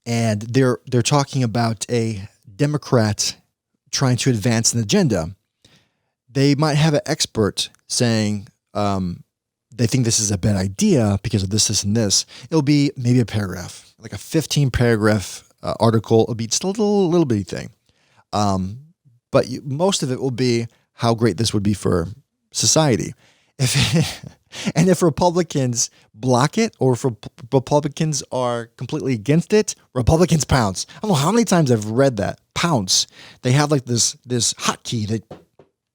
and they're talking about a Democrat trying to advance an agenda, they might have an expert saying they think this is a bad idea because of this, and this. It'll be maybe a paragraph, like a 15-paragraph article. It'll be just a little bitty thing. But most of it will be how great this would be for society. If Republicans block it, or if Republicans are completely against it, Republicans pounce. I don't know how many times I've read that. Pounce. They have like this hotkey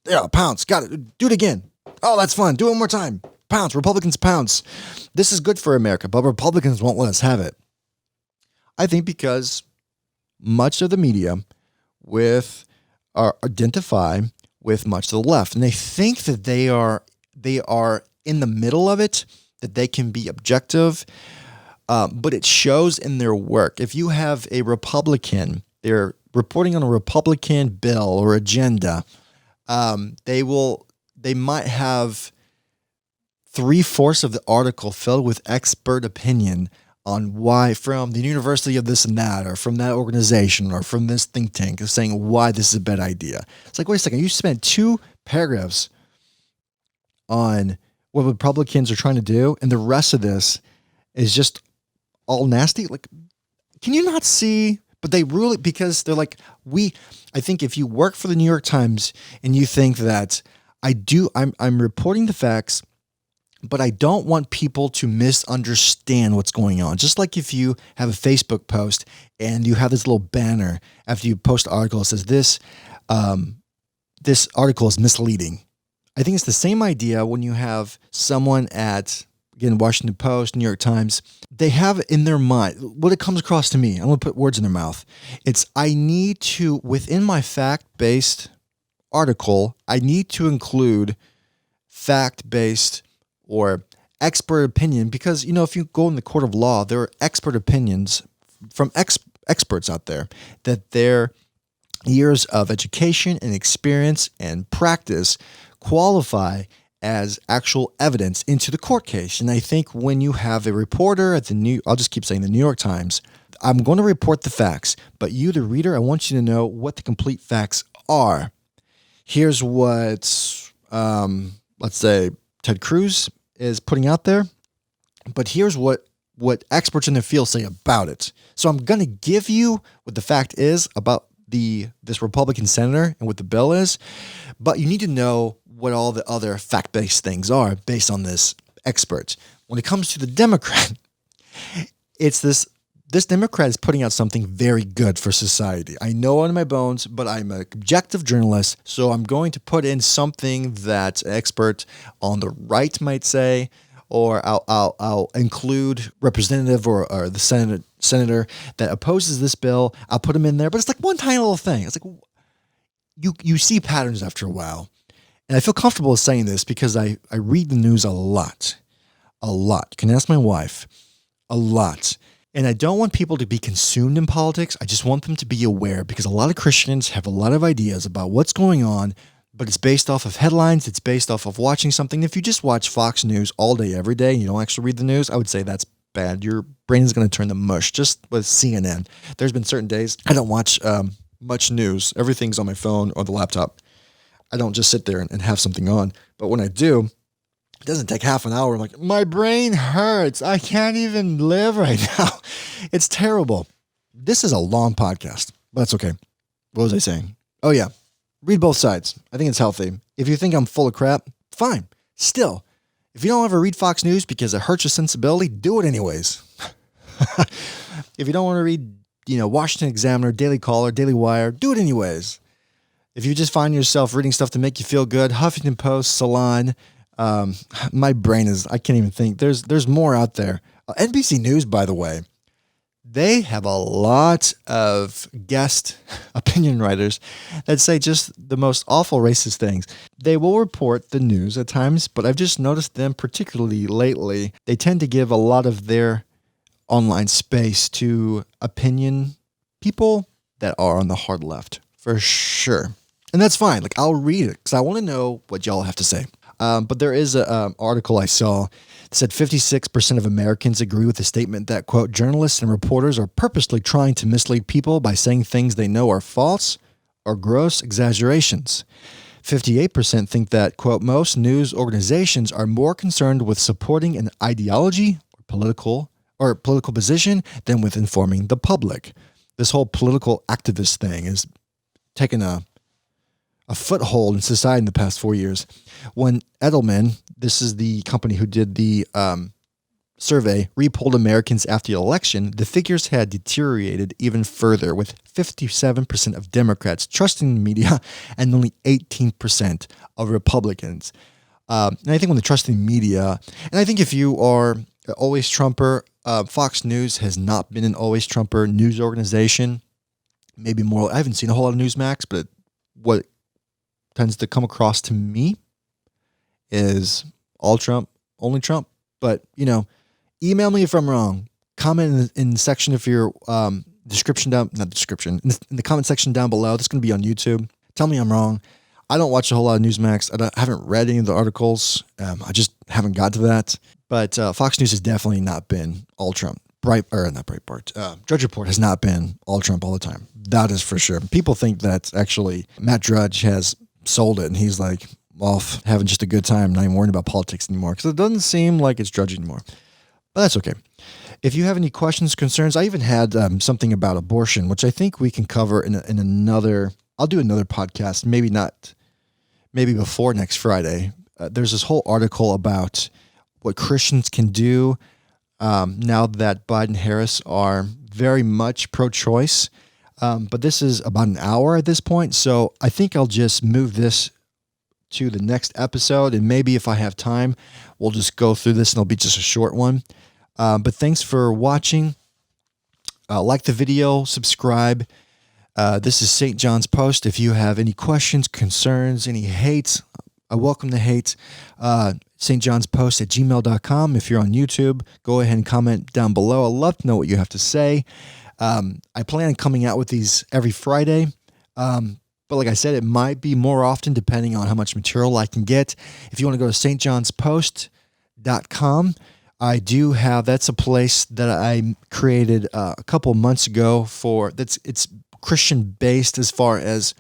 that, pounce. Got it. Do it again. Oh, that's fun. Do it one more time. Pounce. Republicans pounce. This is good for America, but Republicans won't let us have it. I think because much of the media identify with much to the left, and they think that they are in the middle of it, that they can be objective, but it shows in their work. If you have a Republican, they're reporting on a Republican bill or agenda, they might have 3/4 of the article filled with expert opinion on why, from the university of this and that, or from that organization, or from this think tank, of saying why this is a bad idea. It's like, wait a second, you spent 2 paragraphs on what Republicans are trying to do, and the rest of this is just all nasty. Like, can you not see? But they rule it because they're like, I think if you work for the New York Times and you think that I'm reporting the facts, but I don't want people to misunderstand what's going on. Just like if you have a Facebook post and you have this little banner after you post an article that says this article is misleading. I think it's the same idea when you have someone at, again, Washington Post, New York Times. They have in their mind, what it comes across to me, I'm going to put words in their mouth. It's, I need to, within my fact-based article, I need to include fact-based or expert opinion, because, if you go in the court of law, there are expert opinions from experts out there that their years of education and experience and practice qualify as actual evidence into the court case. And I think when you have a reporter at I'll just keep saying the New York Times, I'm going to report the facts, but you, the reader, I want you to know what the complete facts are. Here's what, let's say, Ted Cruz is putting out there, but here's what experts in the field say about it. So I'm going to give you what the fact is about this Republican senator and what the bill is, but you need to know what all the other fact-based things are based on this expert. When it comes to the Democrat, it's this Democrat is putting out something very good for society. I know it in my bones, but I'm an objective journalist, so I'm going to put in something that an expert on the right might say, or I'll include representative or the senator that opposes this bill. I'll put him in there, but it's like one tiny little thing. It's like you see patterns after a while. And I feel comfortable saying this because I read the news a lot. You can ask my wife. A lot. And I don't want people to be consumed in politics. I just want them to be aware, because a lot of Christians have a lot of ideas about what's going on, but it's based off of headlines. It's based off of watching something. If you just watch Fox News all day, every day, and you don't actually read the news, I would say that's bad. Your brain is going to turn to mush, just with CNN. There's been certain days I don't watch much news. Everything's on my phone or the laptop. I don't just sit there and have something on. But when I do, it doesn't take half an hour. I'm like, my brain hurts. I can't even live right now. It's terrible. This is a long podcast, but that's okay. What was I saying? Oh, yeah. Read both sides. I think it's healthy. If you think I'm full of crap, fine. Still, if you don't ever read Fox News because it hurts your sensibility, do it anyways. If you don't want to read, Washington Examiner, Daily Caller, Daily Wire, do it anyways. If you just find yourself reading stuff to make you feel good, Huffington Post, Salon, my brain I can't even think. There's more out there. NBC News, by the way, they have a lot of guest opinion writers that say just the most awful racist things. They will report the news at times, but I've just noticed them, particularly lately, they tend to give a lot of their online space to opinion people that are on the hard left, for sure. And that's fine. Like, I'll read it because I want to know what y'all have to say. But there is an article I saw that said 56% of Americans agree with the statement that, quote, journalists and reporters are purposely trying to mislead people by saying things they know are false or gross exaggerations. 58% think that, quote, most news organizations are more concerned with supporting an ideology or political position than with informing the public. This whole political activist thing is taking a foothold in society in the past 4 years. When Edelman, this is the company who did the survey, repolled Americans after the election, the figures had deteriorated even further, with 57% of Democrats trusting the media and only 18% of Republicans. And I think when they trust the media, and I think if you are an always Trumper, Fox News has not been an always Trumper news organization. Maybe more. I haven't seen a whole lot of Newsmax, but what tends to come across to me is all Trump, only Trump. But, email me if I'm wrong. Comment in the section of your in the comment section down below. This is going to be on YouTube. Tell me I'm wrong. I don't watch a whole lot of Newsmax. I haven't read any of the articles. I just haven't got to that. But Fox News has definitely not been all Trump. Drudge Report has not been all Trump all the time. That is for sure. People think that actually Matt Drudge has sold it and he's like off having just a good time, not even worrying about politics anymore, because it doesn't seem like it's Drudge anymore. But that's okay. If you have any questions, concerns, I even had something about abortion, which I think we can cover in another. I'll do another podcast, maybe before next Friday. There's this whole article about what Christians can do now that Biden and Harris are very much pro-choice. But this is about an hour at this point, so I think I'll just move this to the next episode, and maybe if I have time, we'll just go through this, and it'll be just a short one. But thanks for watching. Like the video, subscribe. This is St. John's Post. If you have any questions, concerns, any hate, I welcome the hate. stjohnspost@gmail.com. If you're on YouTube, go ahead and comment down below. I'd love to know what you have to say. I plan on coming out with these every Friday. But like I said, it might be more often depending on how much material I can get. If you want to go to stjohnspost.com, that's a place that I created a couple months ago it's Christian based, as far as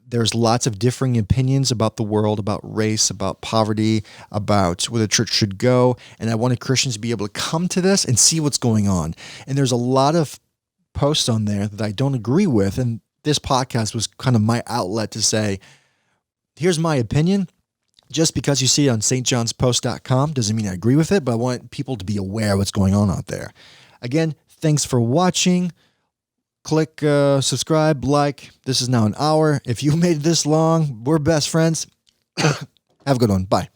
there's lots of differing opinions about the world, about race, about poverty, about where the church should go. And I wanted Christians to be able to come to this and see what's going on. And there's a lot of posts on there that I don't agree with. And this podcast was kind of my outlet to say, here's my opinion. Just because you see it on stjohnspost.com doesn't mean I agree with it, but I want people to be aware of what's going on out there. Again, thanks for watching. Click subscribe, like. This is now an hour. If you made it this long, we're best friends. Have a good one. Bye.